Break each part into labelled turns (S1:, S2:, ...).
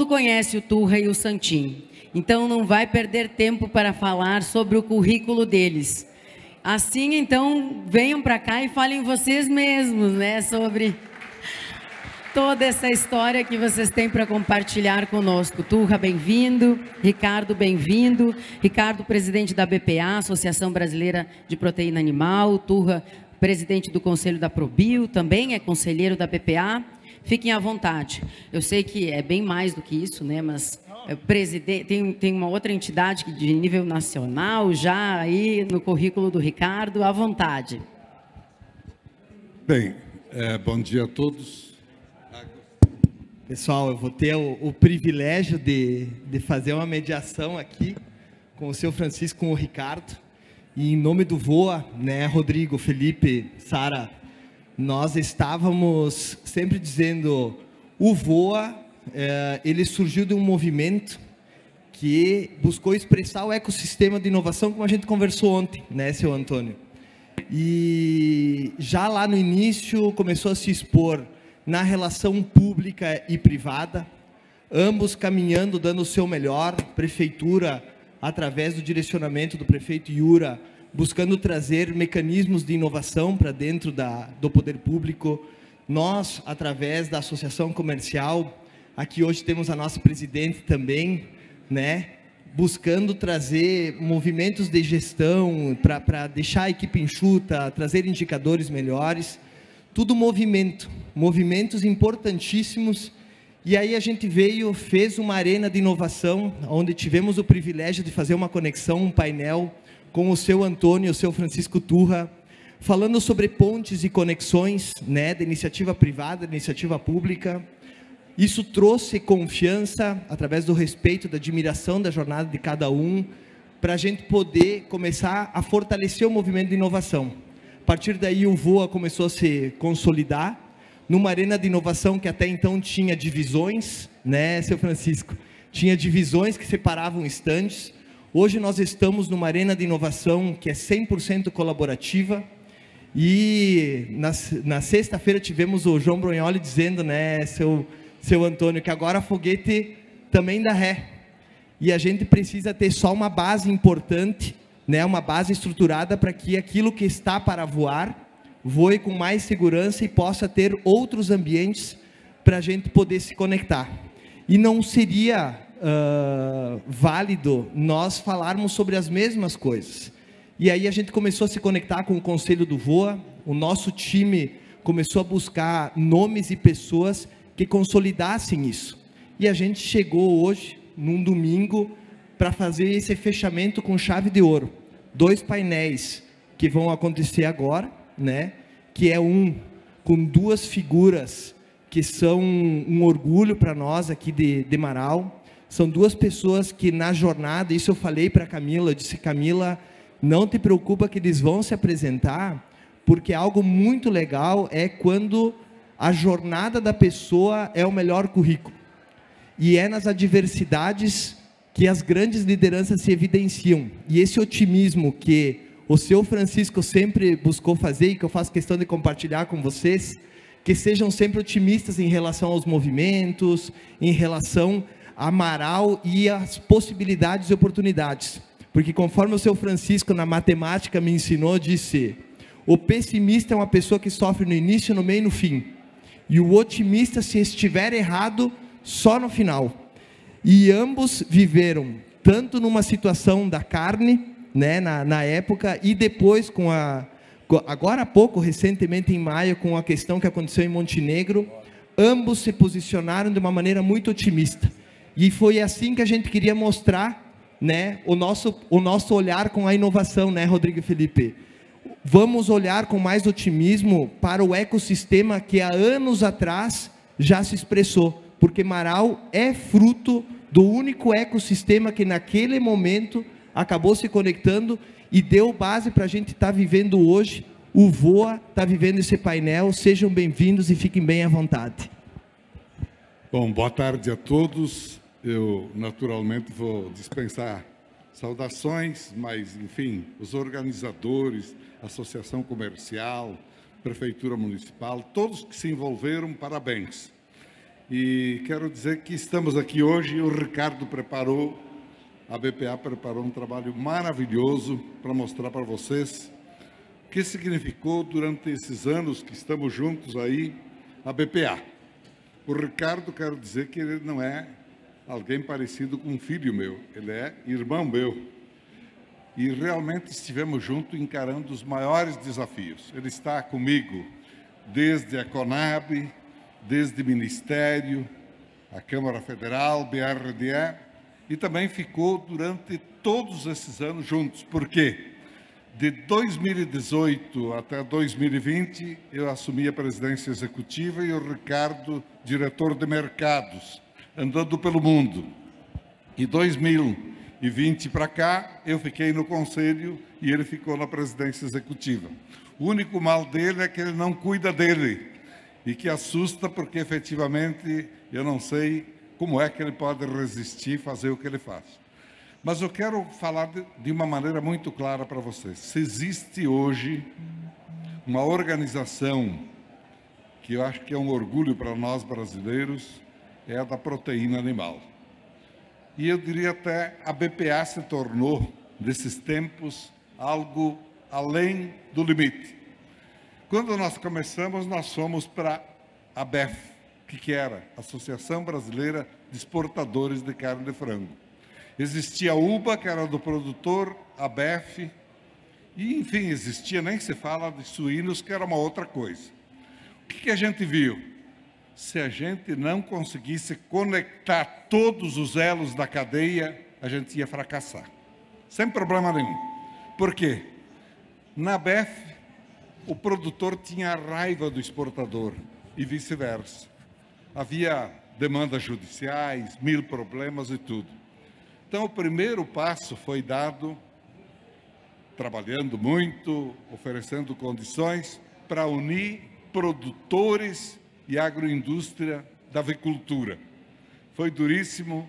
S1: mundo conhece o Turra e o Santim, então não vai perder tempo para falar sobre o currículo deles. Assim, então, venham para cá e falem vocês mesmos, né, sobre toda essa história que vocês têm para compartilhar conosco. Turra, bem-vindo. Ricardo, bem-vindo. Ricardo, presidente da BPA, Associação Brasileira de Proteína Animal. Turra, presidente do Conselho da Probio, também é conselheiro da BPA. Fiquem à vontade. Eu sei que é bem mais do que isso, né? Mas tem uma outra entidade de nível nacional já aí no currículo do Ricardo. À vontade.
S2: Bem, bom dia a todos.
S3: Pessoal, eu vou ter o privilégio de fazer uma mediação aqui com o seu Francisco, com o Ricardo. E em nome do VOA, né, Rodrigo, Felipe, Sara, nós estávamos sempre dizendo, o VOA, ele surgiu de um movimento que buscou expressar o ecossistema de inovação, como a gente conversou ontem, né, seu Antônio? E já lá no início começou a se expor na relação pública e privada, ambos caminhando, dando o seu melhor, prefeitura, através do direcionamento do prefeito Iura, buscando trazer mecanismos de inovação para dentro do poder público. Nós, através da associação comercial, aqui hoje temos a nossa presidente também, né, buscando trazer movimentos de gestão para deixar a equipe enxuta, trazer indicadores melhores, tudo movimentos importantíssimos. E aí a gente fez uma arena de inovação, onde tivemos o privilégio de fazer uma conexão, um painel, com o seu Antônio e o seu Francisco Turra, falando sobre pontes e conexões, né, da iniciativa privada, da iniciativa pública. Isso trouxe confiança, através do respeito, da admiração da jornada de cada um, para a gente poder começar a fortalecer o movimento de inovação. A partir daí o VOA começou a se consolidar, numa arena de inovação que até então tinha divisões, né, seu Francisco? Tinha divisões que separavam estandes. Hoje nós estamos numa arena de inovação que é 100% colaborativa. E na sexta-feira tivemos o João Brunholi dizendo, né, seu Antônio, que agora foguete também dá ré. E a gente precisa ter só uma base importante, né, uma base estruturada para que aquilo que está para voar, voe com mais segurança e possa ter outros ambientes para a gente poder se conectar. E não seria válido nós falarmos sobre as mesmas coisas. E aí a gente começou a se conectar com o Conselho do VOA, o nosso time começou a buscar nomes e pessoas que consolidassem isso. E a gente chegou hoje, num domingo, para fazer esse fechamento com chave de ouro. 2 painéis que vão acontecer agora, né? Que é com 2 figuras que são um orgulho para nós aqui de Marau. São 2 pessoas que na jornada, isso eu falei para a Camila, eu disse, Camila, não te preocupa que eles vão se apresentar, porque algo muito legal é quando a jornada da pessoa é o melhor currículo. E é nas adversidades que as grandes lideranças se evidenciam. E esse otimismo que o seu Francisco sempre buscou fazer, e que eu faço questão de compartilhar com vocês, que sejam sempre otimistas em relação aos movimentos, em relação a Marau e as possibilidades e oportunidades. Porque conforme o seu Francisco na matemática me ensinou, disse, o pessimista é uma pessoa que sofre no início, no meio e no fim. E o otimista, se estiver errado, só no final. E ambos viveram, tanto numa situação da carne, né, na época, e depois agora há pouco, recentemente em maio, com a questão que aconteceu em Montenegro, ambos se posicionaram de uma maneira muito otimista. E foi assim que a gente queria mostrar, né, o nosso olhar com a inovação, né, Rodrigo e Felipe? Vamos olhar com mais otimismo para o ecossistema que há anos atrás já se expressou, porque Marau é fruto do único ecossistema que naquele momento acabou se conectando e deu base para a gente estar vivendo hoje. O VOA está vivendo esse painel. Sejam bem-vindos e fiquem bem à vontade.
S2: Bom, boa tarde a todos. Eu, naturalmente, vou dispensar saudações, mas, enfim, os organizadores, associação comercial, prefeitura municipal, todos que se envolveram, parabéns. E quero dizer que estamos aqui hoje e o Ricardo a BPA preparou um trabalho maravilhoso para mostrar para vocês o que significou durante esses anos que estamos juntos aí, a BPA. O Ricardo, quero dizer que ele não é alguém parecido com um filho meu, ele é irmão meu. E realmente estivemos juntos encarando os maiores desafios. Ele está comigo desde a Conab, desde o Ministério, a Câmara Federal, BRDE, e também ficou durante todos esses anos juntos. Por quê? De 2018 até 2020, eu assumi a presidência executiva e o Ricardo, diretor de mercados, andando pelo mundo. E 2020 para cá, eu fiquei no conselho e ele ficou na presidência executiva. O único mal dele é que ele não cuida dele e que assusta porque, efetivamente, eu não sei como é que ele pode resistir fazer o que ele faz. Mas eu quero falar de uma maneira muito clara para vocês. Se existe hoje uma organização que eu acho que é um orgulho para nós brasileiros, é a da proteína animal. E eu diria até a BPA se tornou, nesses tempos, algo além do limite. Quando nós começamos, nós fomos para a ABEF, que era? Associação Brasileira de Exportadores de Carne de Frango. Existia a UBA, que era do produtor, a ABEF, e, enfim, existia, nem se fala de suínos, que era uma outra coisa. O que a gente viu? Se a gente não conseguisse conectar todos os elos da cadeia, a gente ia fracassar. Sem problema nenhum. Por quê? Na ABEF, o produtor tinha raiva do exportador e vice-versa. Havia demandas judiciais, 1000 problemas e tudo. Então, o primeiro passo foi dado, trabalhando muito, oferecendo condições para unir produtores e agroindústria da avicultura. Foi duríssimo.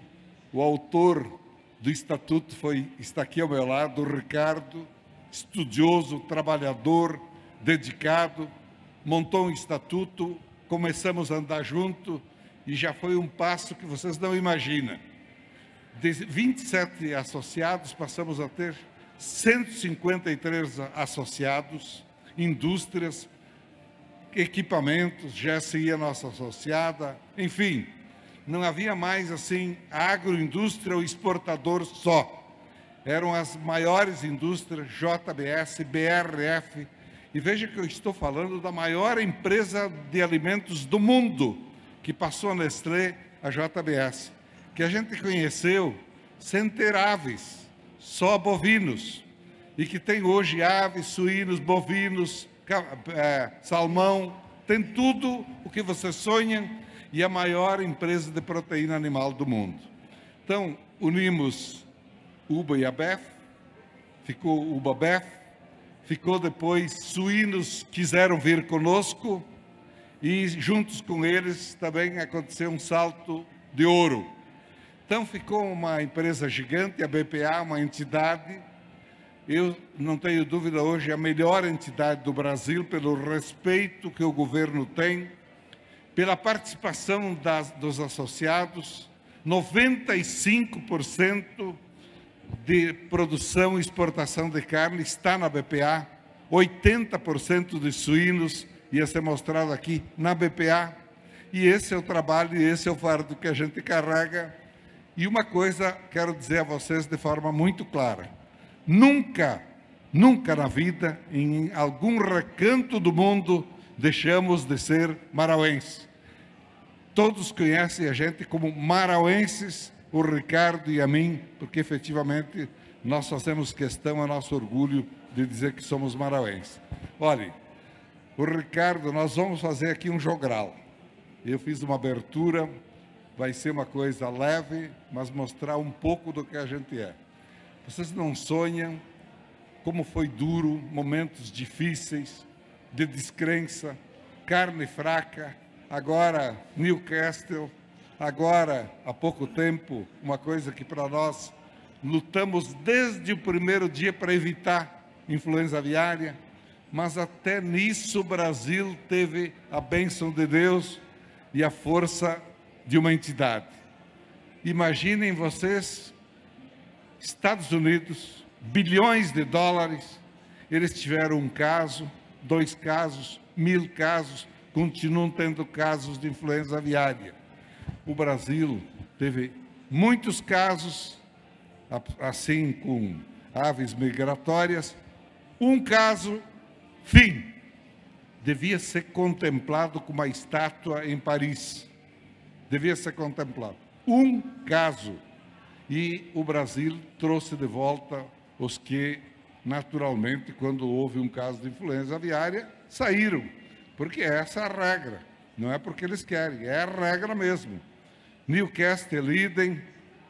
S2: O autor do estatuto está aqui ao meu lado, o Ricardo, estudioso, trabalhador, dedicado, montou um estatuto, começamos a andar junto e já foi um passo que vocês não imaginam. De 27 associados, passamos a ter 153 associados, indústrias, equipamentos, GSI, a nossa associada, enfim, não havia mais assim a agroindústria ou exportador só. Eram as maiores indústrias, JBS, BRF, e veja que eu estou falando da maior empresa de alimentos do mundo, que passou a Nestlé, a JBS, que a gente conheceu sem ter aves, só bovinos, e que tem hoje aves, suínos, bovinos, salmão, tem tudo o que você sonha, e a maior empresa de proteína animal do mundo. Então, unimos UBA e ABEF, ficou UBA-BEF, ficou depois suínos quiseram vir conosco, e juntos com eles também aconteceu um salto de ouro. Então ficou uma empresa gigante, a BPA, uma entidade, eu não tenho dúvida hoje, a melhor entidade do Brasil, pelo respeito que o governo tem, pela participação dos associados, 95% de produção e exportação de carne está na BPA, 80% de suínos ia ser mostrado aqui na BPA, e esse é o trabalho, e esse é o fardo que a gente carrega. E uma coisa quero dizer a vocês de forma muito clara, nunca na vida, em algum recanto do mundo, deixamos de ser marauenses. Todos conhecem a gente como marauenses, o Ricardo e a mim, porque efetivamente nós fazemos questão, é nosso orgulho de dizer que somos marauenses. Olhem, o Ricardo, nós vamos fazer aqui um jogral. Eu fiz uma abertura, vai ser uma coisa leve, mas mostrar um pouco do que a gente é. Vocês não sonham como foi duro, momentos difíceis, de descrença, carne fraca, agora Newcastle, agora, há pouco tempo, uma coisa que para nós lutamos desde o primeiro dia para evitar influenza aviária, mas até nisso o Brasil teve a bênção de Deus e a força de uma entidade. Imaginem vocês, Estados Unidos, bilhões de dólares, eles tiveram um caso, 2 casos, 1000 casos, continuam tendo casos de influenza aviária. O Brasil teve muitos casos, assim com aves migratórias. Um caso, fim, devia ser contemplado com uma estátua em Paris. Devia ser contemplado. Um caso. E o Brasil trouxe de volta os que, naturalmente, quando houve um caso de influenza aviária, saíram. Porque essa é a regra. Não é porque eles querem, é a regra mesmo. Newcastle, idem,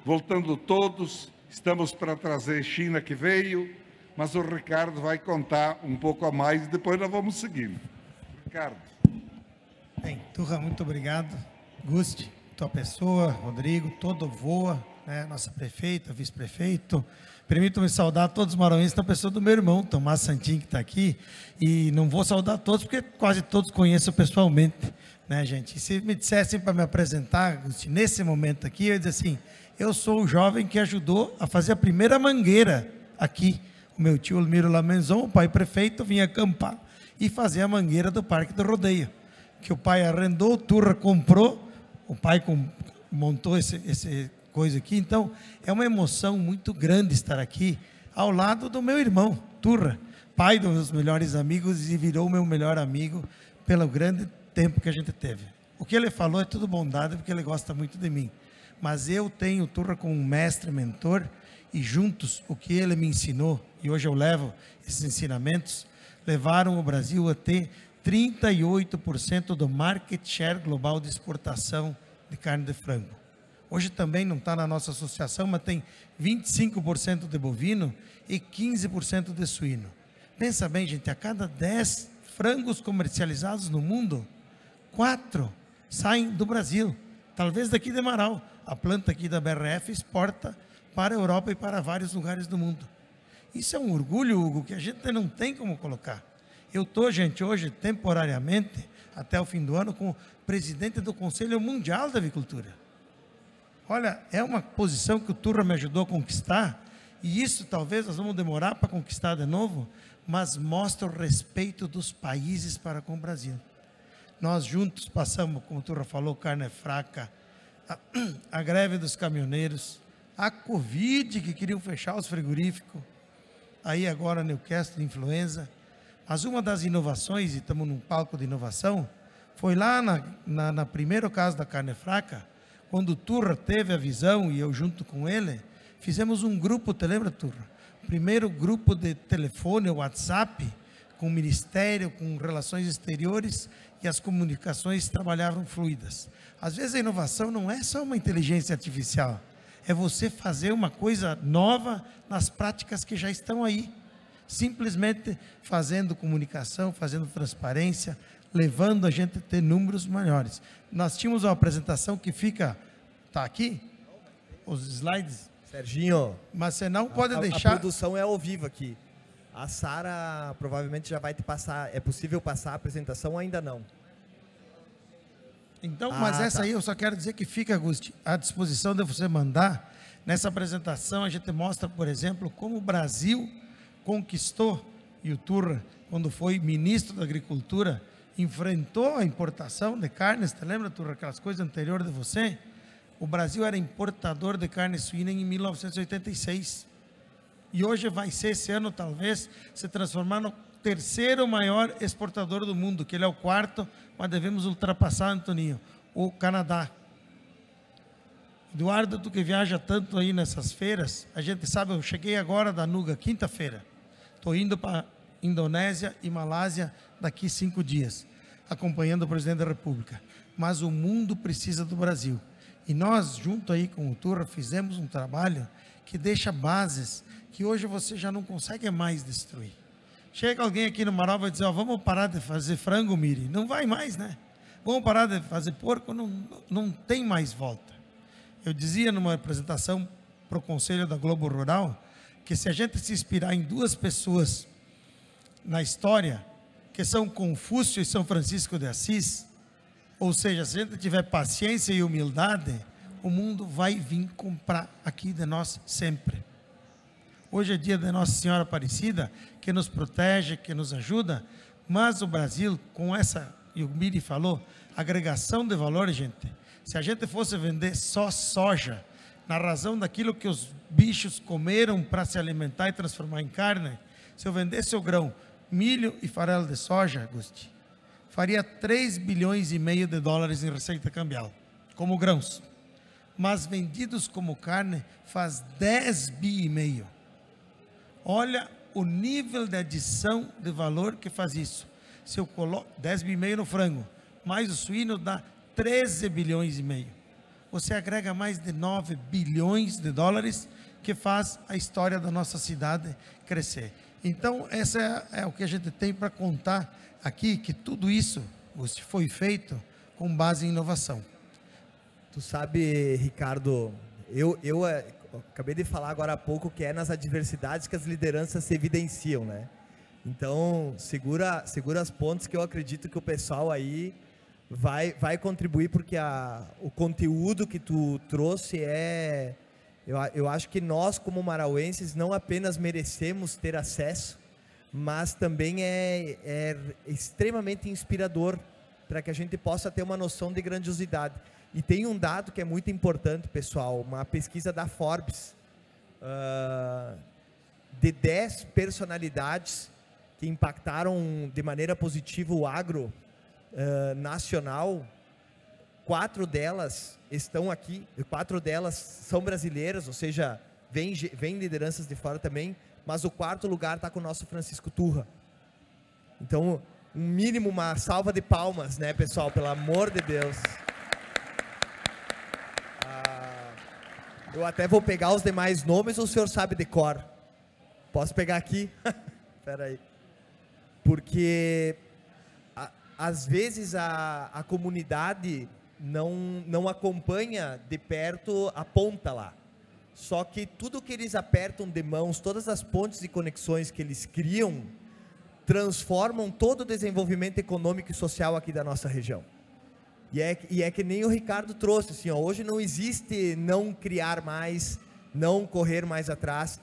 S2: voltando todos, estamos para trazer China que veio, mas o Ricardo vai contar um pouco a mais e depois nós vamos seguindo. Ricardo.
S4: Bem, Turra, muito obrigado. Guste, tua pessoa, Rodrigo, todo VOA, né, nossa prefeita, vice-prefeito. Permitam-me saudar todos os maranhenses, na pessoa do meu irmão, Tomás Santin, que está aqui. E não vou saudar todos, porque quase todos conheço pessoalmente, né, gente? E se me dissessem para me apresentar, Guste, nesse momento aqui, eu ia dizer assim, eu sou o jovem que ajudou a fazer a primeira mangueira aqui. O meu tio Olmiro Lamenzon, o pai prefeito, vinha acampar e fazer a mangueira do Parque do Rodeio, que o pai arrendou, o Turra comprou, o pai montou esse coisa aqui. Então, é uma emoção muito grande estar aqui ao lado do meu irmão, Turra, pai dos meus melhores amigos e virou meu melhor amigo pelo grande tempo que a gente teve. O que ele falou é tudo bondade, porque ele gosta muito de mim. Mas eu tenho o Turra como um mestre, mentor, e juntos, o que ele me ensinou, e hoje eu levo esses ensinamentos, levaram o Brasil a ter 38% do market share global de exportação de carne de frango. Hoje também não está na nossa associação, mas tem 25% de bovino e 15% de suíno. Pensa bem, gente, a cada 10 frangos comercializados no mundo, 4 saem do Brasil, talvez daqui de Marau. A planta aqui da BRF exporta para a Europa e para vários lugares do mundo. Isso é um orgulho, Hugo, que a gente não tem como colocar. Eu estou, gente, hoje, temporariamente, até o fim do ano, como presidente do Conselho Mundial da Avicultura. Olha, é uma posição que o Turra me ajudou a conquistar, e isso talvez nós vamos demorar para conquistar de novo, mas mostra o respeito dos países para com o Brasil. Nós juntos passamos, como o Turra falou, carne fraca, a greve dos caminhoneiros, a Covid, que queriam fechar os frigoríficos, aí agora Newcastle, influenza. Mas uma das inovações, e estamos num palco de inovação, foi lá na primeiro caso da carne fraca, quando o Turra teve a visão, e eu junto com ele, fizemos um grupo, te lembra, Turra? O primeiro grupo de telefone, WhatsApp, com o Ministério, com relações exteriores, e as comunicações trabalhavam fluidas. Às vezes a inovação não é só uma inteligência artificial, é você fazer uma coisa nova nas práticas que já estão aí. Simplesmente fazendo comunicação, fazendo transparência, levando a gente a ter números maiores. Nós tínhamos uma apresentação que fica, está aqui, os slides.
S3: Serginho,
S4: mas você não pode deixar...
S3: A produção é ao vivo aqui. A Sara provavelmente já vai te passar, é possível passar a apresentação ou ainda não?
S4: Então, mas essa aí eu só quero dizer que fica, Augusto, à disposição de você mandar. Nessa apresentação a gente mostra, por exemplo, como o Brasil conquistou, e o Turra, quando foi ministro da Agricultura, enfrentou a importação de carnes. Você lembra, Turra, aquelas coisas anteriores de você? O Brasil era importador de carne suína em 1986. E hoje vai ser, esse ano talvez, se transformar no terceiro maior exportador do mundo, que ele é o quarto, mas devemos ultrapassar, Antoninho, o Canadá. Eduardo, tu que viaja tanto aí nessas feiras, a gente sabe, eu cheguei agora da Nuga, quinta-feira. Estou indo para Indonésia e Malásia daqui 5 dias, acompanhando o presidente da República. Mas o mundo precisa do Brasil. E nós, junto aí com o Turra, fizemos um trabalho que deixa bases que hoje você já não consegue mais destruir. Chega alguém aqui no Marau e vai dizer, ó, vamos parar de fazer frango, Miri. Não vai mais, né? Vamos parar de fazer porco, não tem mais volta. Eu dizia numa apresentação para o Conselho da Globo Rural, que se a gente se inspirar em 2 pessoas na história, que são Confúcio e São Francisco de Assis, Ou seja, se a gente tiver paciência e humildade, o mundo vai vir comprar aqui de nós sempre. Hoje é dia de Nossa Senhora Aparecida, que nos protege, que nos ajuda, mas o Brasil, com essa, e o Miri falou, agregação de valor, gente, se a gente fosse vender só soja, na razão daquilo que os bichos comeram para se alimentar e transformar em carne, se eu vendesse o grão, milho e farelo de soja, Augusto, faria 3 bilhões e meio de dólares em receita cambial, como grãos. Mas vendidos como carne, faz 10 bi e meio. Olha o nível de adição de valor que faz isso. Se eu coloco 10 bi e meio no frango, mais o suíno dá 13 bilhões e meio. Você agrega mais de 9 bilhões de dólares, que faz a história da nossa cidade crescer. Então, essa é o que a gente tem para contar aqui, que tudo isso foi feito com base em inovação.
S3: Tu sabe, Ricardo, eu acabei de falar agora há pouco que é nas adversidades que as lideranças se evidenciam, né? Então, segura as pontes, que eu acredito que o pessoal aí vai contribuir, porque o conteúdo que tu trouxe eu acho que nós, como marauenses, não apenas merecemos ter acesso, mas também é extremamente inspirador para que a gente possa ter uma noção de grandiosidade. E tem um dado que é muito importante, pessoal, uma pesquisa da Forbes, de 10 personalidades que impactaram de maneira positiva o agro nacional, 4 delas estão aqui, 4 delas são brasileiras, ou seja, vem lideranças de fora também, mas o 4º lugar está com o nosso Francisco Turra. Então, um mínimo, uma salva de palmas, né, pessoal, pelo amor de Deus. Eu até vou pegar os demais nomes, ou o senhor sabe de cor? Posso pegar aqui? Espera aí. Porque às vezes a comunidade não acompanha de perto a ponta lá. Só que tudo que eles apertam de mãos, todas as pontes e conexões que eles criam, transformam todo o desenvolvimento econômico e social aqui da nossa região. E é que nem o Ricardo trouxe, assim, ó, hoje não existe não criar mais, não correr mais atrás.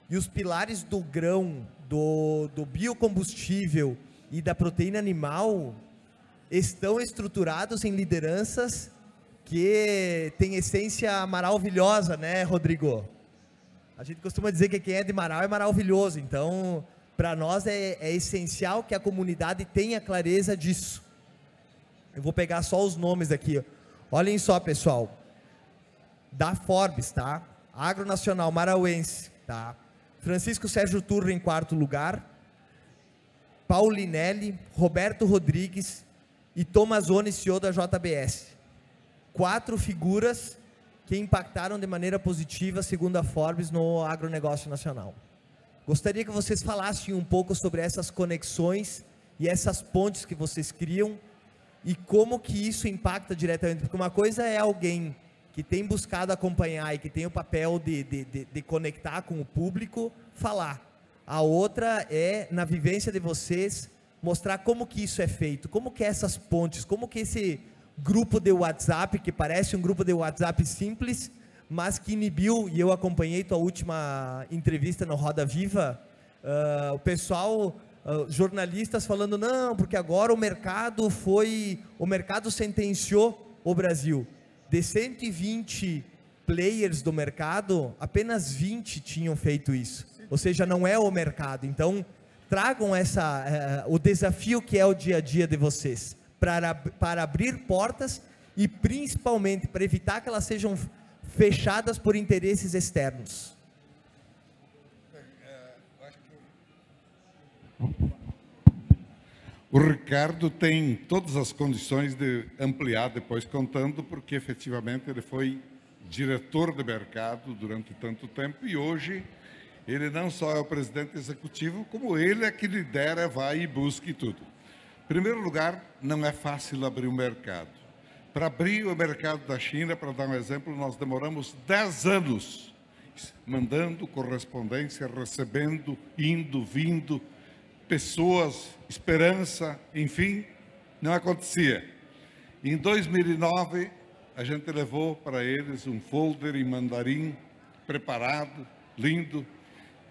S3: E os pilares do grão, do biocombustível e da proteína animal estão estruturados em lideranças que têm essência maravilhosa, né, Rodrigo? A gente costuma dizer que quem é de Marau é maravilhoso. Então, para nós é essencial que a comunidade tenha clareza disso. Eu vou pegar só os nomes aqui. Olhem só, pessoal. Da Forbes, tá? Agronacional Marauense, tá? Francisco Sérgio Turra em 4º lugar. Paulinelli, Roberto Rodrigues e Tomazoni, CEO da JBS. 4 figuras que impactaram de maneira positiva, segundo a Forbes, no agronegócio nacional. Gostaria que vocês falassem um pouco sobre essas conexões e essas pontes que vocês criam, e como que isso impacta diretamente, porque uma coisa é alguém que tem buscado acompanhar e que tem o papel de conectar com o público, falar. A outra é, na vivência de vocês, mostrar como que isso é feito, como que é essas pontes, como que esse grupo de WhatsApp, que parece um grupo de WhatsApp simples, mas que inibiu, e eu acompanhei tua última entrevista no Roda Viva, o pessoal... jornalistas falando, não, porque agora o mercado sentenciou o Brasil. De 120 players do mercado, apenas 20 tinham feito isso. Ou seja, não é o mercado. Então, tragam o desafio que é o dia a dia de vocês, para abrir portas e principalmente para evitar que elas sejam fechadas por interesses externos.
S2: O Ricardo tem todas as condições de ampliar depois contando, porque efetivamente ele foi diretor de mercado durante tanto tempo e hoje ele não só é o presidente executivo, como ele é que lidera, vai e busca e tudo. Em primeiro lugar, não é fácil abrir um mercado. Para abrir o mercado da China, para dar um exemplo, nós demoramos 10 anos mandando correspondência, recebendo, indo, vindo, pessoas, esperança, enfim, não acontecia. Em 2009, a gente levou para eles um folder em mandarim, preparado, lindo.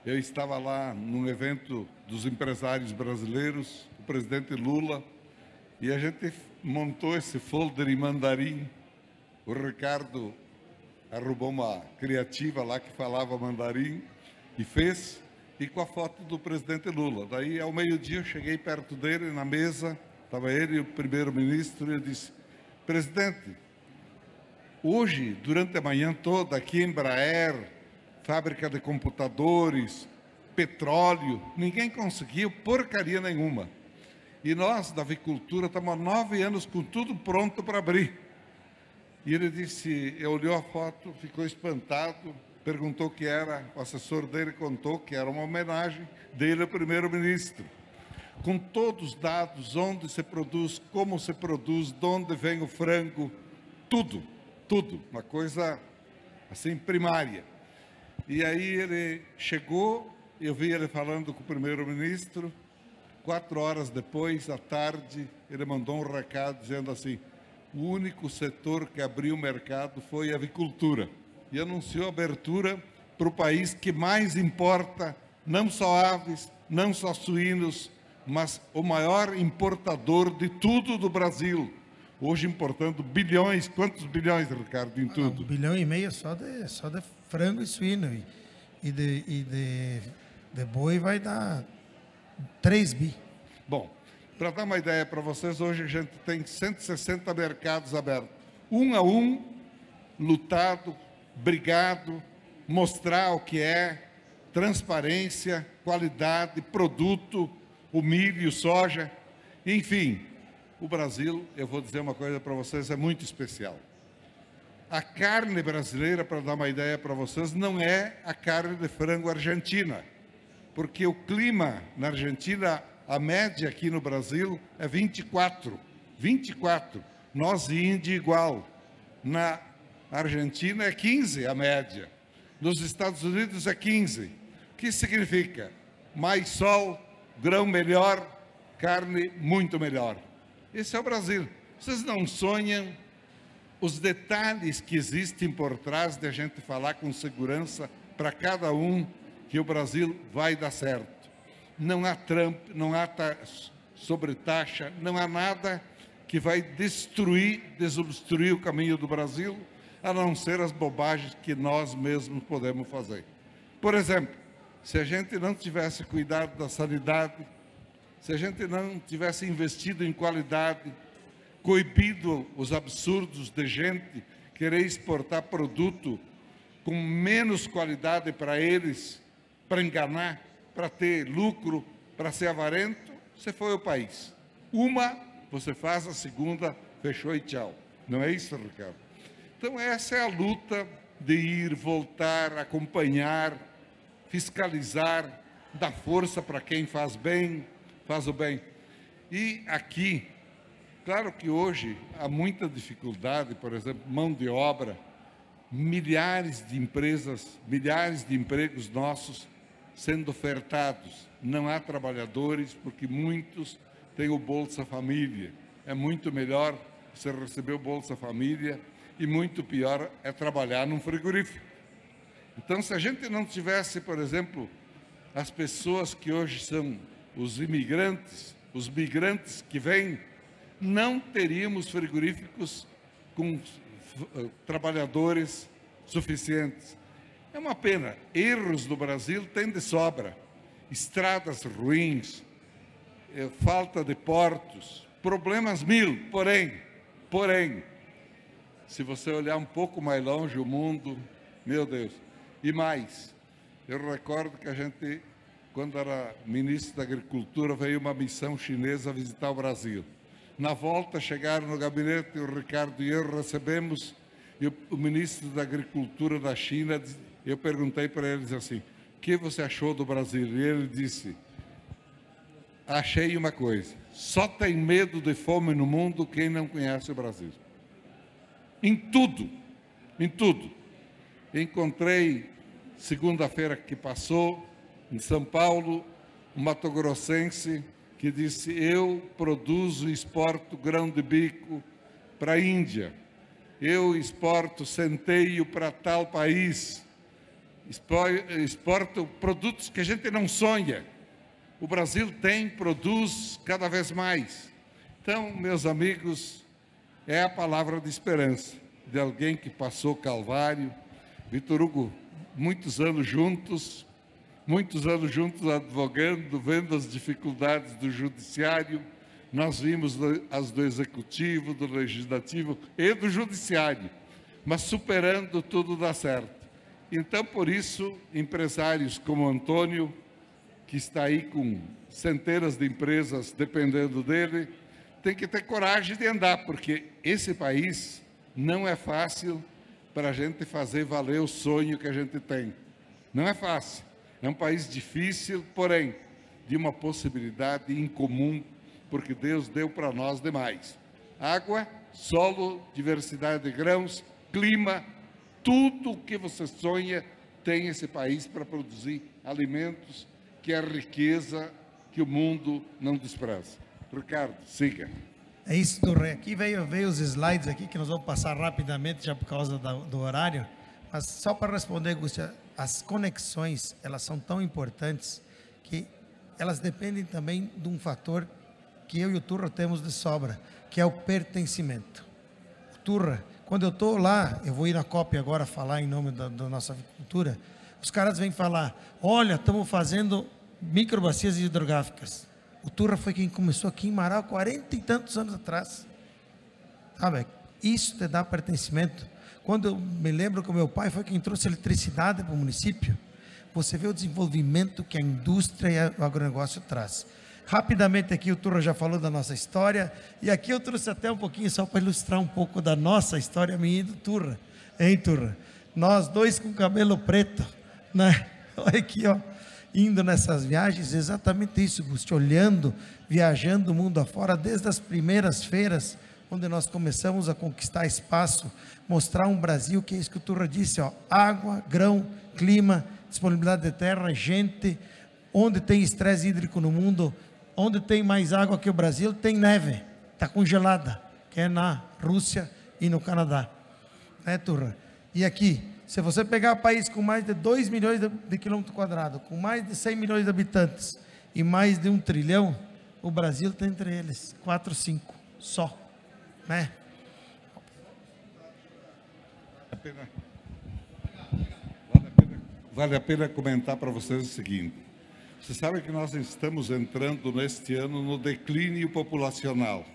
S2: Eu estava lá num evento dos empresários brasileiros, o presidente Lula, e a gente montou esse folder em mandarim. O Ricardo arrumou uma criativa lá que falava mandarim e fez, e com a foto do presidente Lula. Daí, ao meio-dia, eu cheguei perto dele, na mesa, estava ele e o primeiro-ministro, e eu disse: presidente, hoje, durante a manhã toda, aqui em Embraer, fábrica de computadores, petróleo, ninguém conseguiu porcaria nenhuma. E nós, da avicultura, estamos há 9 anos com tudo pronto para abrir. E ele disse, olhou a foto, ficou espantado, perguntou o que era, o assessor dele contou que era uma homenagem dele ao primeiro-ministro, com todos os dados, onde se produz, como se produz, de onde vem o frango, tudo, uma coisa assim primária. E aí ele chegou, eu vi ele falando com o primeiro-ministro, 4 horas depois, à tarde, ele mandou um recado dizendo assim: o único setor que abriu o mercado foi a avicultura. E anunciou a abertura para o país que mais importa, não só aves, não só suínos, mas o maior importador de tudo do Brasil. Hoje importando bilhões, quantos bilhões, Ricardo, em tudo? 1,5 bilhão só de frango e suíno. E de boi vai dar 3 bi. Bom, para dar uma ideia para vocês, hoje a gente tem 160 mercados abertos. Um a um, lutado, brigado, mostrar o que é, transparência, qualidade, produto, o milho, o soja, enfim. O Brasil, eu vou dizer uma coisa para vocês, é muito especial. A carne brasileira, para dar uma ideia para vocês, não é a carne de frango argentina, porque o clima na Argentina, a média aqui no Brasil é 24. Nós e Índia igual. Na Argentina é 15 a média. Nos Estados Unidos é 15. O que significa? Mais sol, grão melhor, carne muito melhor. Esse é o Brasil. Vocês não sonham os detalhes que existem por trás de a gente falar com segurança para cada um que o Brasil vai dar certo. Não há Trump, não há sobretaxa, não há nada que vai desobstruir o caminho do Brasil, a não ser as bobagens que nós mesmos podemos fazer. Por exemplo, se a gente não tivesse cuidado da sanidade, se a gente não tivesse investido em qualidade, coibido os absurdos de gente querer exportar produto com menos qualidade para eles, para enganar, para ter lucro, para ser avarento, você foi ao país. Uma, você faz, a segunda, fechou e tchau. Não é isso, Ricardo? Então essa é a luta de ir, voltar, acompanhar, fiscalizar, dar força para quem faz bem, faz o bem. E aqui, claro que hoje há muita dificuldade, por exemplo, mão de obra, milhares de empresas, milhares de empregos nossos sendo ofertados. Não há trabalhadores, porque muitos têm o Bolsa Família. É muito melhor você receber o Bolsa Família e muito pior é trabalhar num frigorífico. Então, se a gente não tivesse, por exemplo, as pessoas que hoje são os imigrantes, os migrantes que vêm, não teríamos frigoríficos com trabalhadores suficientes. É uma pena. Erros do Brasil tem de sobra. Estradas ruins, falta de portos, problemas mil. Porém, se você olhar um pouco mais longe o mundo, meu Deus. E mais, eu recordo que a gente, quando era ministro da Agricultura, veio uma missão chinesa visitar o Brasil. Na volta, chegaram no gabinete, o Ricardo e eu recebemos, e o ministro da Agricultura da China, eu perguntei para eles assim, o que você achou do Brasil? E ele disse, achei uma coisa, só tem medo de fome no mundo quem não conhece o Brasil. Em tudo. Encontrei, segunda-feira que passou, em São Paulo, um mato-grossense que disse, eu produzo e exporto grão de bico, para a Índia. Eu exporto centeio para tal país. Exporto produtos que a gente não sonha. O Brasil produz cada vez mais. Então, meus amigos, é a palavra de esperança de alguém que passou calvário. Vitor Hugo, muitos anos juntos advogando, vendo as dificuldades do judiciário. Nós vimos as do executivo, do legislativo e do judiciário, mas superando tudo dá certo. Então, por isso, empresários como Antônio, que está aí com centenas de empresas dependendo dele, tem que ter coragem de andar, porque esse país não é fácil para a gente fazer valer o sonho que a gente tem. Não é fácil. É um país difícil, porém, de uma possibilidade incomum, porque Deus deu para nós demais. Água, solo, diversidade de grãos, clima, tudo o que você sonha tem esse país para produzir alimentos, que é a riqueza que o mundo não despreza. Ricardo, siga.
S4: É isso, Torre. Aqui veio os slides aqui, que nós vamos passar rapidamente, já por causa do horário. Mas só para responder, Gusti, as conexões, elas são tão importantes que elas dependem também de um fator que eu e o Turra temos de sobra, que é o pertencimento. O Turra, quando eu estou lá, eu vou ir na COP agora falar em nome da nossa agricultura, os caras vêm falar, olha, estamos fazendo microbacias hidrográficas. O Turra foi quem começou aqui em Marau 40 e tantos anos atrás. Sabe? Isso te dá pertencimento. Quando eu me lembro que o meu pai foi quem trouxe eletricidade para o município, você vê o desenvolvimento que a indústria e o agronegócio traz. Rapidamente aqui o Turra já falou da nossa história, e aqui eu trouxe até um pouquinho só para ilustrar um pouco da nossa história, minha e do Turra. Hein, Turra? Nós dois com cabelo preto, né? Olha aqui, ó, indo nessas viagens, exatamente isso, Gusti, olhando, viajando o mundo afora, desde as primeiras feiras, onde nós começamos a conquistar espaço, mostrar um Brasil, que é isso que o Turra disse, ó, água, grão, clima, disponibilidade de terra, gente, onde tem estresse hídrico no mundo, onde tem mais água que o Brasil, tem neve, está congelada, que é na Rússia e no Canadá, né, Turra? E aqui, se você pegar um país com mais de 2 milhões de quilômetros quadrados, com mais de 100 milhões de habitantes e mais de 1 trilhão, o Brasil está entre eles, 4, 5, só, né?
S2: Vale a pena comentar para vocês o seguinte. Você sabe que nós estamos entrando neste ano no declínio populacional.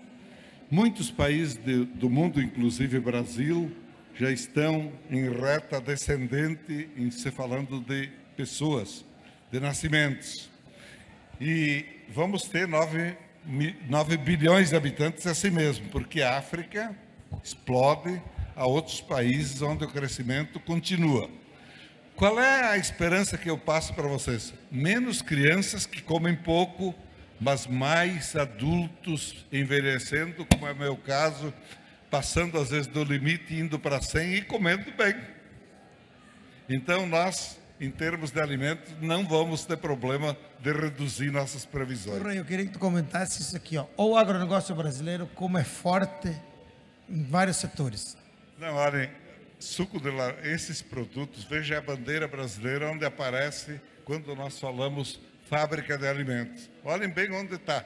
S2: Muitos países do mundo, inclusive Brasil, já estão em reta descendente, em se falando de pessoas, de nascimentos. E vamos ter 9 bilhões de habitantes assim mesmo, porque a África explode a outros países onde o crescimento continua. Qual é a esperança que eu passo para vocês? Menos crianças que comem pouco, mas mais adultos envelhecendo, como é o meu caso, passando às vezes do limite, indo para 100 e comendo bem. Então nós, em termos de alimentos, não vamos ter problema de reduzir nossas previsões.
S4: Eu queria que tu comentasse isso aqui, ó. O agronegócio brasileiro, como é forte em vários setores.
S2: Não, olhem, suco de laranja, esses produtos, veja a bandeira brasileira onde aparece quando nós falamos fábrica de alimentos. Olhem bem onde está.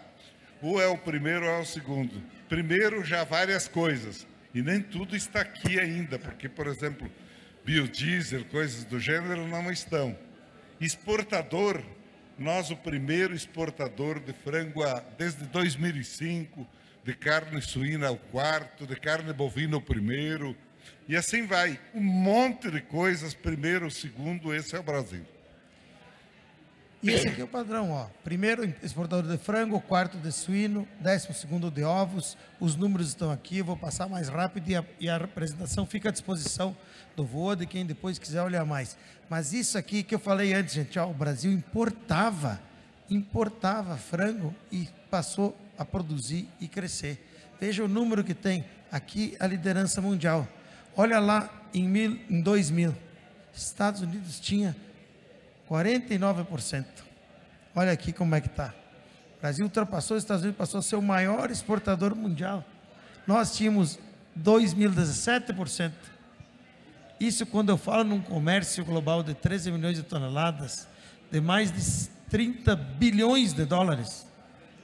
S2: Ou é o primeiro ou é o segundo. Primeiro já várias coisas, e nem tudo está aqui ainda, porque, por exemplo, biodiesel, coisas do gênero não estão. Exportador, nós o primeiro exportador de frango desde 2005, de carne suína o quarto, de carne bovina o primeiro, e assim vai. Um monte de coisas, primeiro, segundo, esse é o Brasil.
S4: E esse aqui é o padrão, ó. Primeiro exportador de frango, quarto de suíno, 12º de ovos. Os números estão aqui, eu vou passar mais rápido e a apresentação fica à disposição do VOA, de quem depois quiser olhar mais. Mas isso aqui que eu falei antes, gente, ó, o Brasil importava frango e passou a produzir e crescer. Veja o número que tem aqui, a liderança mundial. Olha lá em 2000, Estados Unidos tinha 49%. Olha aqui como é que está. O Brasil ultrapassou os Estados Unidos, passou a ser o maior exportador mundial. Nós tínhamos 2017%. Isso quando eu falo num comércio global de 13 milhões de toneladas, de mais de 30 bilhões de dólares,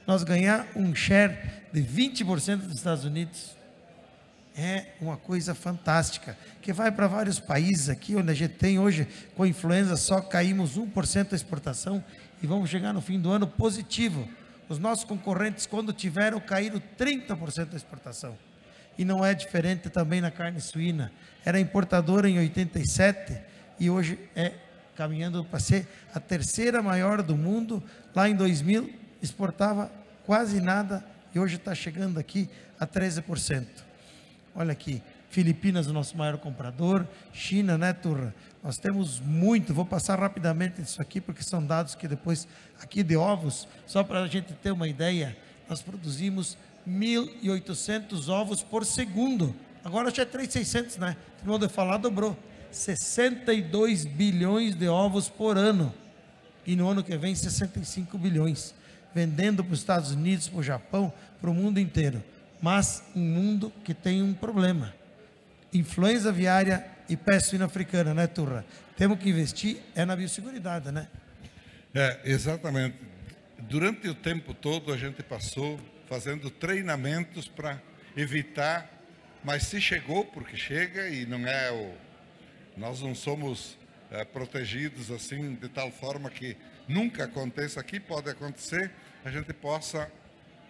S4: nós ganhar um share de 20% dos Estados Unidos, é uma coisa fantástica, que vai para vários países aqui, onde a gente tem hoje, com a influenza, só caímos 1% da exportação, e vamos chegar no fim do ano positivo. Os nossos concorrentes, quando tiveram, caíram 30% da exportação. E não é diferente também na carne suína. Era importadora em 87 e hoje é caminhando para ser a terceira maior do mundo. Lá em 2000 exportava quase nada e hoje está chegando aqui a 13%. Olha aqui, Filipinas, o nosso maior comprador, China, né, Turra? Nós temos muito, vou passar rapidamente isso aqui, porque são dados que depois, aqui de ovos, só para a gente ter uma ideia, nós produzimos 1.800 ovos por segundo. Agora já é 3.600, né? Terminou de falar, dobrou. 62 bilhões de ovos por ano. E no ano que vem, 65 bilhões. Vendendo para os Estados Unidos, para o Japão, para o mundo inteiro. Mas um mundo que tem um problema. Influenza aviária e peste suína africana, né, Turra? Temos que investir na biosseguridade, né?
S2: Exatamente. Durante o tempo todo a gente passou fazendo treinamentos para evitar, mas se chegou, porque chega e não é nós não somos protegidos assim de tal forma que nunca aconteça aqui, pode acontecer, a gente possa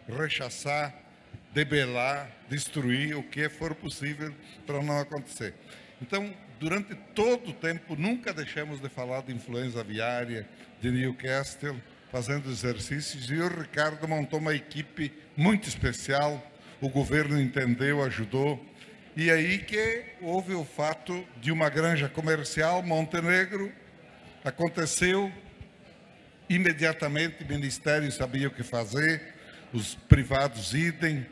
S2: rechaçar, debelar, destruir o que for possível para não acontecer. Então, durante todo o tempo, nunca deixamos de falar de influenza aviária, de Newcastle, fazendo exercícios, e o Ricardo montou uma equipe muito especial, o governo entendeu, ajudou, e aí que houve o fato de uma granja comercial, Montenegro, aconteceu, imediatamente o Ministério sabia o que fazer, os privados idem,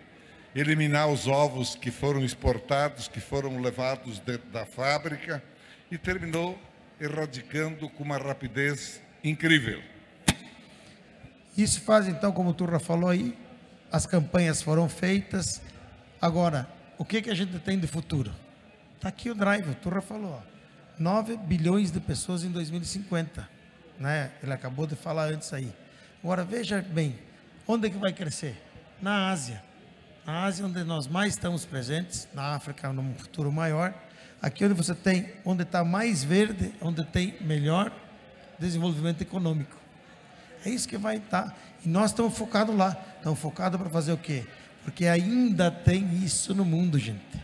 S2: eliminar os ovos que foram exportados, que foram levados da fábrica, e terminou erradicando com uma rapidez incrível.
S4: Isso faz, então, como o Turra falou aí, as campanhas foram feitas. Agora, o que a gente tem de futuro? Está aqui o drive, o Turra falou, 9 bilhões de pessoas em 2050, né? Ele acabou de falar antes aí. Agora, veja bem, onde é que vai crescer? Na Ásia. Na Ásia, onde nós mais estamos presentes, na África, num futuro maior. Aqui onde você tem, onde está mais verde, onde tem melhor desenvolvimento econômico. É isso que vai estar. E nós estamos focados lá. Estamos focados para fazer o quê? Porque ainda tem isso no mundo, gente.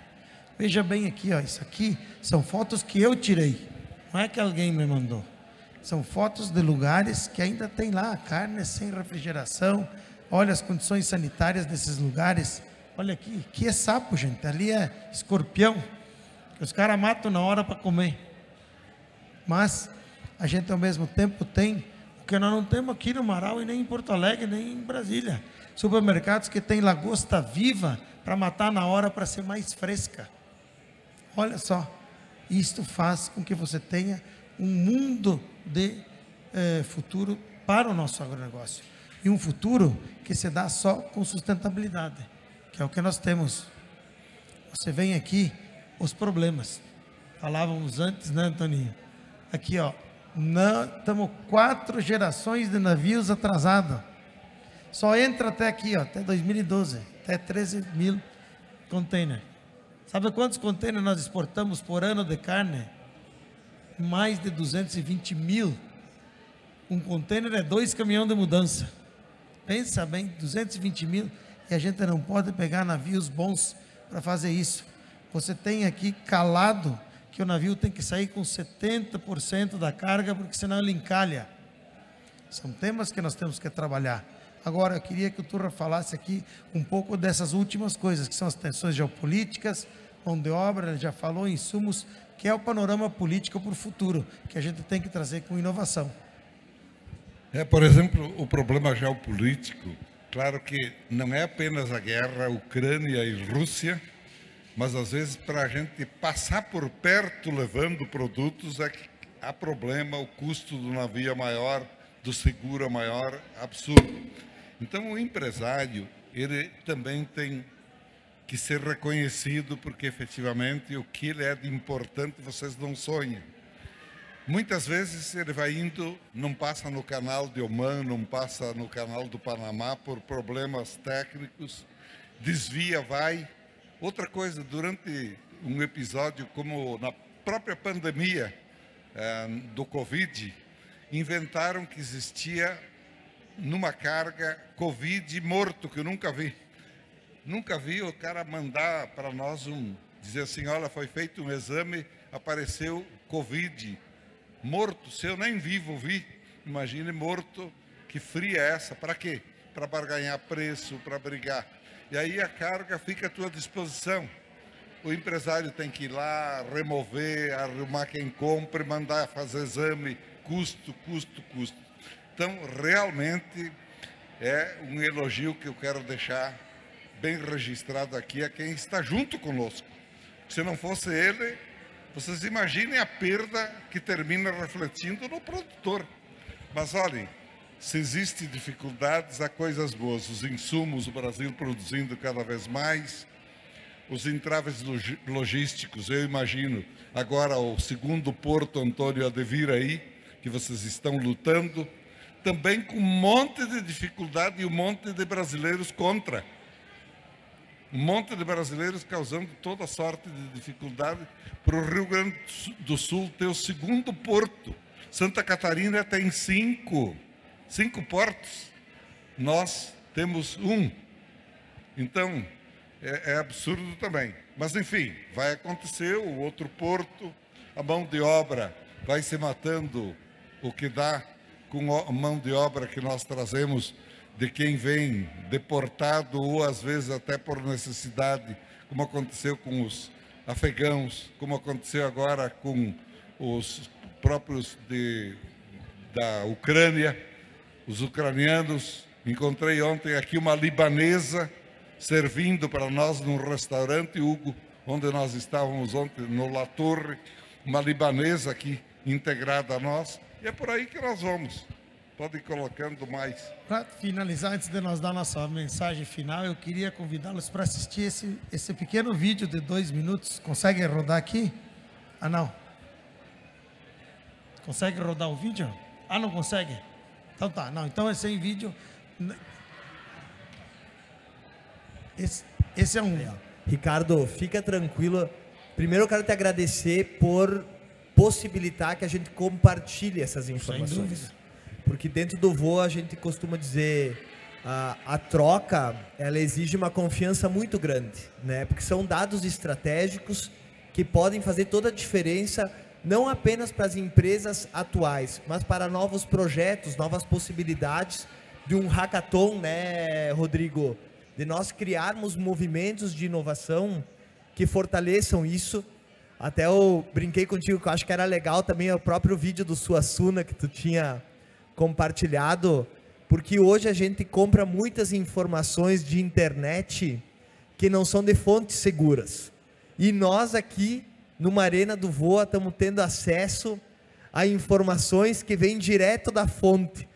S4: Veja bem aqui, ó, isso aqui são fotos que eu tirei. Não é que alguém me mandou. São fotos de lugares que ainda tem lá carne sem refrigeração. Olha as condições sanitárias desses lugares. Olha aqui é sapo, gente. Ali é escorpião. Que os caras matam na hora para comer. Mas a gente ao mesmo tempo tem o que nós não temos aqui no Marau e nem em Porto Alegre, nem em Brasília. Supermercados que tem lagosta viva para matar na hora para ser mais fresca. Olha só. Isto faz com que você tenha um mundo de futuro para o nosso agronegócio. E um futuro que se dá só com sustentabilidade, que é o que nós temos. Você vem aqui, os problemas. Falávamos antes, né, Antoninho? Aqui, ó, estamos 4 gerações de navios atrasados. Só entra até aqui, ó, até 2012, até 13 mil containers. Sabe quantos containers nós exportamos por ano de carne? Mais de 220 mil. Um container é 2 caminhões de mudança. Pensa bem, 220 mil, e a gente não pode pegar navios bons para fazer isso. Você tem aqui calado que o navio tem que sair com 70% da carga, porque senão ele encalha. São temas que nós temos que trabalhar. Agora, eu queria que o Turra falasse aqui um pouco dessas últimas coisas, que são as tensões geopolíticas, mão de obra, ele já falou, insumos, que é o panorama político para o futuro, que a gente tem que trazer com inovação.
S2: Por exemplo, o problema geopolítico, claro que não é apenas a guerra Ucrânia e Rússia, mas às vezes para a gente passar por perto levando produtos é que há problema, o custo do navio é maior, do seguro é maior, absurdo. Então o empresário, ele também tem que ser reconhecido, porque efetivamente o que ele é de importante vocês não sonham. Muitas vezes ele vai indo, não passa no canal de Oman, não passa no canal do Panamá por problemas técnicos, desvia, vai. Outra coisa, durante um episódio como na própria pandemia do Covid, inventaram que existia numa carga Covid morto, que eu nunca vi. Nunca vi o cara mandar para nós dizer assim, olha, foi feito um exame, apareceu Covid morto. Se eu nem vivo vi, imagine morto, que fria é essa? Para quê? Para barganhar preço, para brigar. E aí a carga fica à tua disposição. O empresário tem que ir lá, remover, arrumar quem compra, mandar fazer exame, custo. Então, realmente, é um elogio que eu quero deixar bem registrado aqui a quem está junto conosco. Se não fosse ele, vocês imaginem a perda que termina refletindo no produtor. Mas olhem, se existem dificuldades, há coisas boas. Os insumos, o Brasil produzindo cada vez mais, os entraves logísticos, eu imagino, agora o segundo Porto Antônio há de vir aí, que vocês estão lutando, também com um monte de dificuldade e um monte de brasileiros contra. Um monte de brasileiros causando toda sorte de dificuldade para o Rio Grande do Sul ter o segundo porto. Santa Catarina tem 5 portos. Nós temos 1. Então, é absurdo também. Mas, enfim, vai acontecer o outro porto, a mão de obra vai se matando o que dá com a mão de obra que nós trazemos de quem vem deportado ou às vezes até por necessidade, como aconteceu com os afegãos, como aconteceu agora com os próprios da Ucrânia, os ucranianos. Encontrei ontem aqui uma libanesa servindo para nós num restaurante, Hugo, onde nós estávamos ontem, no La Torre, uma libanesa aqui integrada a nós, e é por aí que nós vamos. Pode ir colocando mais.
S4: Para finalizar, antes de nós dar nossa mensagem final, eu queria convidá-los para assistir esse pequeno vídeo de 2 minutos. Consegue rodar aqui? Ah, não. Consegue rodar o vídeo? Ah, não consegue? Então tá, não. Então é sem vídeo. Esse é um...
S3: Ricardo, fica tranquilo. Primeiro eu quero te agradecer por possibilitar que a gente compartilhe essas informações.
S4: Sem dúvida.
S3: Porque dentro do VOA a gente costuma dizer a troca, ela exige uma confiança muito grande, né? Porque são dados estratégicos que podem fazer toda a diferença, não apenas para as empresas atuais, mas para novos projetos, novas possibilidades de um hackathon, né, Rodrigo? De nós criarmos movimentos de inovação que fortaleçam isso. Até eu brinquei contigo que eu acho que era legal também o próprio vídeo do Suassuna que tu tinha compartilhado, porque hoje a gente compra muitas informações de internet que não são de fontes seguras. E nós aqui, numa arena do VOA, estamos tendo acesso a informações que vêm direto da fonte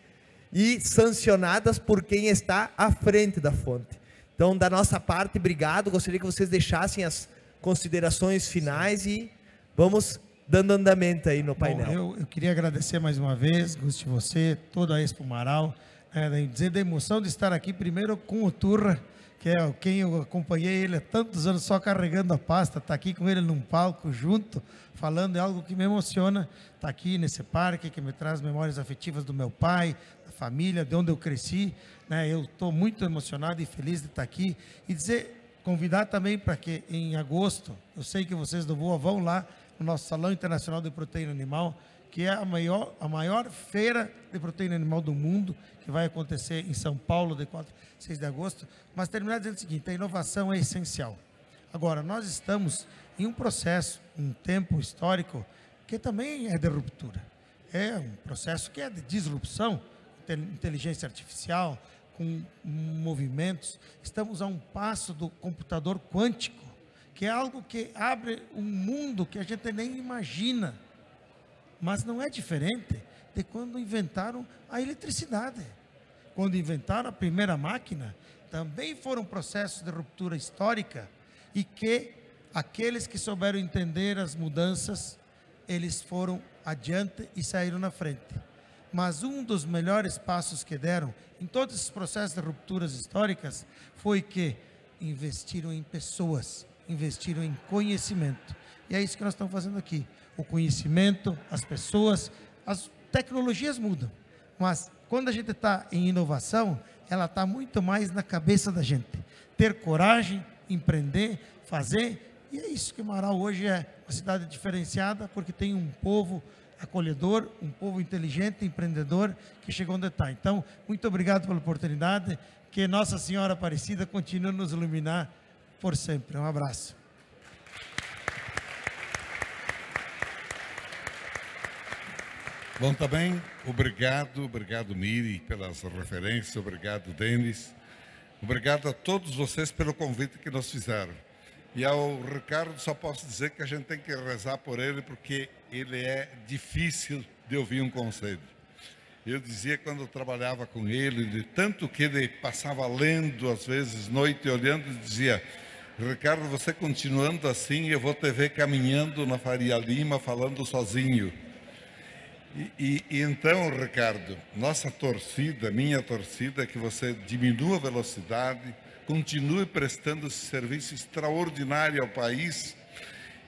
S3: e sancionadas por quem está à frente da fonte. Então, da nossa parte, obrigado. Gostaria que vocês deixassem as considerações finais e vamos dando andamento aí no painel.
S4: Bom, eu queria agradecer mais uma vez, Gusti, você, toda a Expo Marau, dizer da emoção de estar aqui primeiro com o Turra, que é quem eu acompanhei ele há tantos anos só carregando a pasta, estar aqui com ele num palco junto, falando é algo que me emociona, estar aqui nesse parque, que me traz memórias afetivas do meu pai, da família, de onde eu cresci, né? Eu estou muito emocionado e feliz de estar aqui e convidar também para que em agosto, eu sei que vocês do VOA vão lá no nosso Salão Internacional de Proteína Animal, que é a maior feira de proteína animal do mundo, que vai acontecer em São Paulo, de 4 a 6 de agosto. Mas terminar dizendo o seguinte, a inovação é essencial. Agora, nós estamos em um processo, um tempo histórico, que também é de ruptura. É um processo que é de disrupção, inteligência artificial, com movimentos. Estamos a um passo do computador quântico, que é algo que abre um mundo que a gente nem imagina. Mas não é diferente de quando inventaram a eletricidade. Quando inventaram a primeira máquina, também foram processos de ruptura histórica, e que aqueles que souberam entender as mudanças, eles foram adiante e saíram na frente. Mas um dos melhores passos que deram em todos esses processos de rupturas históricas foi que investiram em pessoas, investiram em conhecimento. E é isso que nós estamos fazendo aqui. O conhecimento, as pessoas, as tecnologias mudam. Mas quando a gente está em inovação, ela está muito mais na cabeça da gente. Ter coragem, empreender, fazer. E é isso que Marau hoje é uma cidade diferenciada, porque tem um povo acolhedor, um povo inteligente, empreendedor, que chegou onde está. Então, muito obrigado pela oportunidade, que Nossa Senhora Aparecida continue a nos iluminar por sempre. Um abraço.
S2: Bom, também, obrigado Miri pelas referências, obrigado Denis, obrigado a todos vocês pelo convite que nos fizeram. E ao Ricardo só posso dizer que a gente tem que rezar por ele, porque ele é difícil de ouvir um conselho. Eu dizia quando eu trabalhava com ele, de tanto que ele passava lendo, às vezes, noite olhando, dizia: Ricardo, você continuando assim, eu vou te ver caminhando na Faria Lima, falando sozinho. E então, Ricardo, nossa torcida, minha torcida, é que você diminua a velocidade, continue prestando esse serviço extraordinário ao país.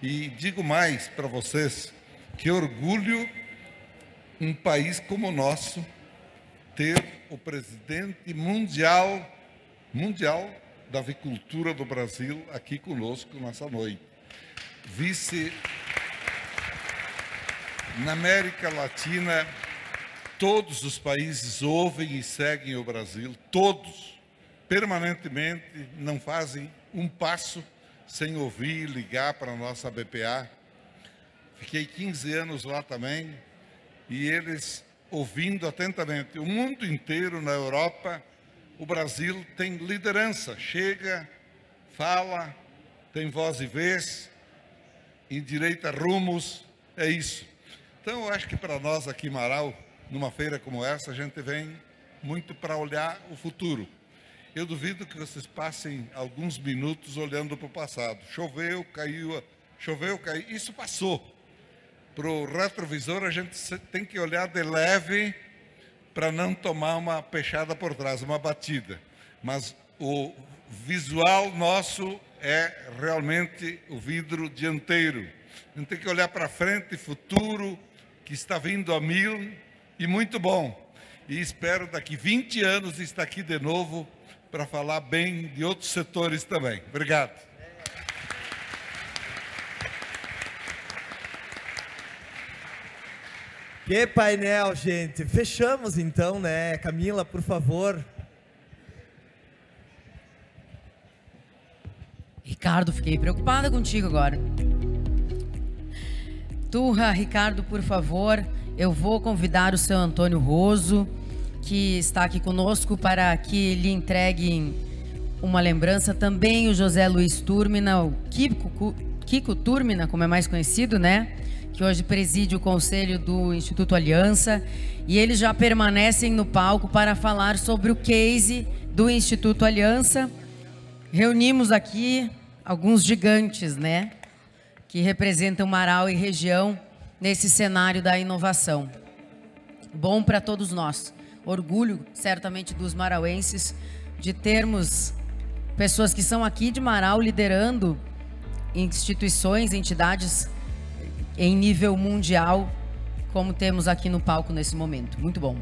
S2: E digo mais para vocês, que orgulho um país como o nosso ter o presidente mundial da avicultura do Brasil aqui conosco nessa noite. Na América Latina, todos os países ouvem e seguem o Brasil, todos, permanentemente, não fazem um passo sem ouvir e ligar para a nossa BPA. Fiquei 15 anos lá também, e eles ouvindo atentamente. O mundo inteiro, na Europa, o Brasil tem liderança, chega, fala, tem voz e vez, endireita rumos, é isso. Então, eu acho que para nós aqui em Marau, numa feira como essa, a gente vem muito para olhar o futuro. Eu duvido que vocês passem alguns minutos olhando para o passado. Choveu, caiu, isso passou. Para o retrovisor, a gente tem que olhar de leve para não tomar uma peixada por trás, uma batida. Mas o visual nosso é realmente o vidro dianteiro. A gente tem que olhar para frente, futuro, que está vindo a mil e muito bom. E espero daqui 20 anos estar aqui de novo para falar bem de outros setores também. Obrigado.
S3: Que painel, gente. Fechamos então, né? Camila, por favor.
S1: Ricardo, fiquei preocupada contigo agora. Turra, Ricardo, por favor, eu vou convidar o seu Antônio Roso, que está aqui conosco, para que lhe entreguem uma lembrança. Também o José Luiz Turmina, o Kiko Turmina, como é mais conhecido, né? Que hoje preside o conselho do Instituto Aliança. E eles já permanecem no palco para falar sobre o case do Instituto Aliança. Reunimos aqui alguns gigantes, né? Que representam Marau e região nesse cenário da inovação. Bom para todos nós. Orgulho, certamente, dos marauenses de termos pessoas que são aqui de Marau liderando instituições, entidades em nível mundial, como temos aqui no palco nesse momento. Muito bom.